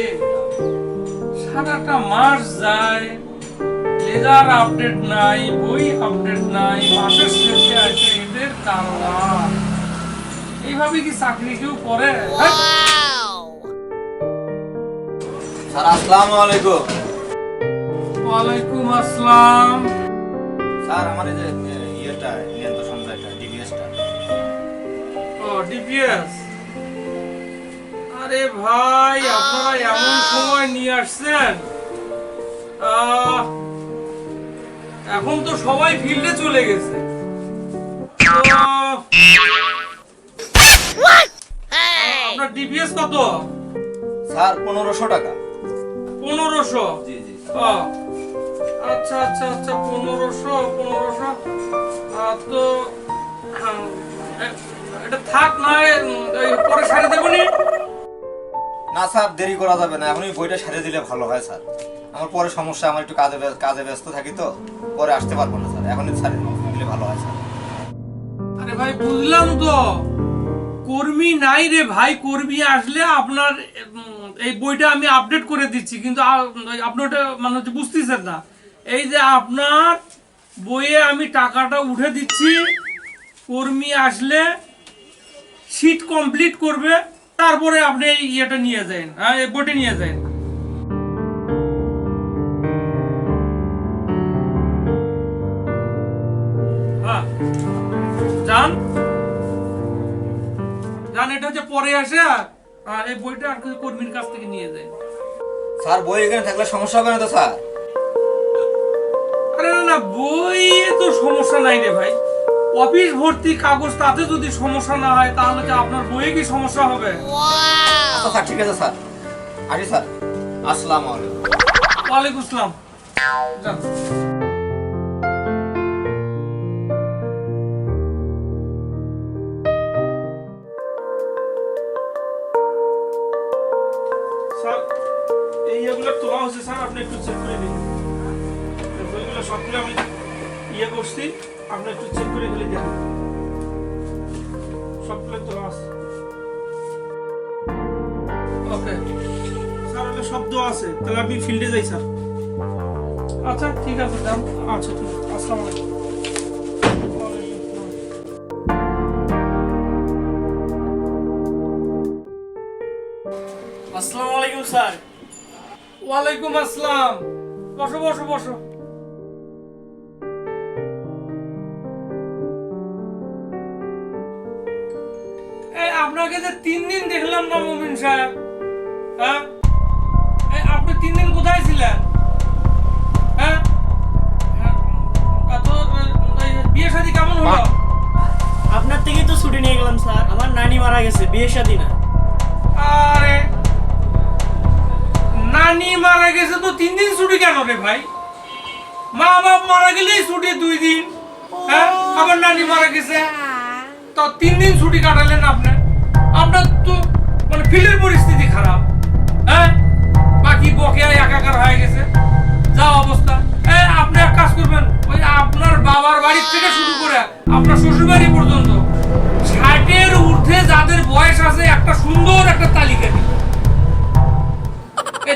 রে, সারাটা মাস যায়, লেজার আপডেট নাই, বই আপডেট নাই, মাসের শেষে আসে এদের কারণা। এইভাবে কি চাকরি কেউ করে? স্যার আসসালামু আলাইকুম। ওয়ালাইকুম আসসালাম। স্যার আমার এই যে ইয়েটা নিয়ন্ত্রণ সঞ্চয়টা ডিবিএসটা। ও ডিপিএস। আরে ভাই, আপনারা এমন সময় নিয়ে আসছেন, এখন তো সবাই ফিল্ডে চলে গেছে। আপনার ডিপিএস কত? স্যার 1500 টাকা। 1500? জি জি। আচ্ছা আচ্ছা আচ্ছা, 1500। তো এটা থাক, নয় পরে সারে দেবনি। না স্যার, দেরি করা যাবে না, এখনই বইটা সারিয়ে দিলে ভালো হয় স্যার। আমার পরে সমস্যা, আমার একটু কাজে ব্যস্ত থাকি তো, পরে আসতে পারবো না স্যার, এখনই সারিয়ে দিলে ভালো হয় স্যার। আরে ভাই, বুঝলাম তো, কর্মী নাই রে ভাই। কর্মী আসলে আপনার এই বইটা আমি আপডেট করে দিচ্ছি, কিন্তু আপনি ওটা মানে হচ্ছে বুঝতেছেন না। এই যে আপনার বইয়ে আমি টাকাটা উঠে দিচ্ছি, কর্মী আসলে শীট কমপ্লিট করবে, তারপরে আপনি এই ইয়েটা নিয়ে যান, হ্যাঁ, এই বইটা নিয়ে যান। হ্যাঁ, যান যান, এটা হচ্ছে পরে আসে, আর এই বইটা আর কিছু কর্মীর কাছ থেকে নিয়ে যায়। স্যার বই এখানে থাকলে সমস্যা হবে না তো স্যার? আরে না না, বই তো সমস্যা নাই রে ভাই। অফিস ভর্তি কাগজ, তাতে যদি সমস্যা না হয়, তাহলে কি আপনার বইয়ে কি সমস্যা হবে? আচ্ছা স্যার, ঠিক আছে স্যার, আসি স্যার। আসসালামু আলাইকুম। ওয়ালাইকুম আসসালাম। যান। স্যার, এই এগুলো তোলা হচ্ছে স্যার, আপনি একটু চেক করে দিন। বইগুলো সবগুলো আমি ইয়ে করছি, আপনি একটু চেক করে গেলে দেখেন, সবগুলো তোলা আছে। ওকে স্যার, ওটা শব্দ আছে, তাহলে আপনি ফিল্ডে যাই স্যার। আচ্ছা ঠিক আছে, যান। আচ্ছা ঠিক আছে, আসসালামু আলাইকুম। আসসালামু আলাইকুম স্যার। ওয়ালাইকুম আসসালাম। বসো বসো বসো। এই আপনাকে যে 3 দিন দেখলাম না মুমিন সাহেব, হ্যাঁ, এই আপনি 3 দিন কোথায় ছিলেন? হ্যাঁ, তো বিয়ে শাদী কেমন হলো? আপনার থেকেই তো ছুটি নিয়ে গেলাম স্যার, আমার নানি মারা গেছে, বিয়ে শাদী না। আরে, নানি মারা গেছে তো 3 দিন ছুটি কেন রে ভাই? মা বাপ মারা গেলেই ছুটি 2 দিন, হ্যাঁ, আবার নানি মারা গেছে তো 3 দিন ছুটি কাটালেন আপনি। আপনার তো মানে ফিল্ডের পরিস্থিতি খারাপ, হ্যাঁ, বাকি বকেয়া একাকার হয়ে গেছে, যা অবস্থা। আপনি এক কাজ করবেন, ওই আপনার বাবার বাড়ির থেকে শুরু করে আপনার শ্বশুর বাড়ি পর্যন্ত 60-এর ঊর্ধ্বে যাদের বয়স আছে, একটা সুন্দর একটা তালিকা দিন।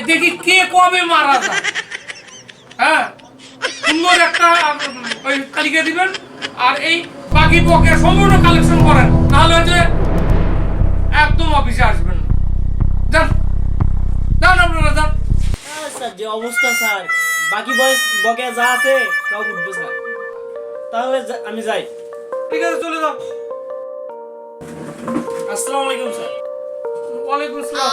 দেখি কে কবে মারা যায়, হ্যাঁ, সুন্দর একটা ওই তালিকা দিবেন। আর এই বাকি বকেয়া সম্পূর্ণ কালেকশন করেন, তাহলে হচ্ছে একদম অফিসে আসবেন না। যান যান, আপনারা যান। স্যার যে অবস্থা স্যার, বাকি বয়স বকেয়া যা আছে সব উঠবে স্যার, তাহলে আমি যাই। ঠিক আছে, চলে যাও। আসসালামু আলাইকুম স্যার। ওয়ালাইকুম আসসালাম।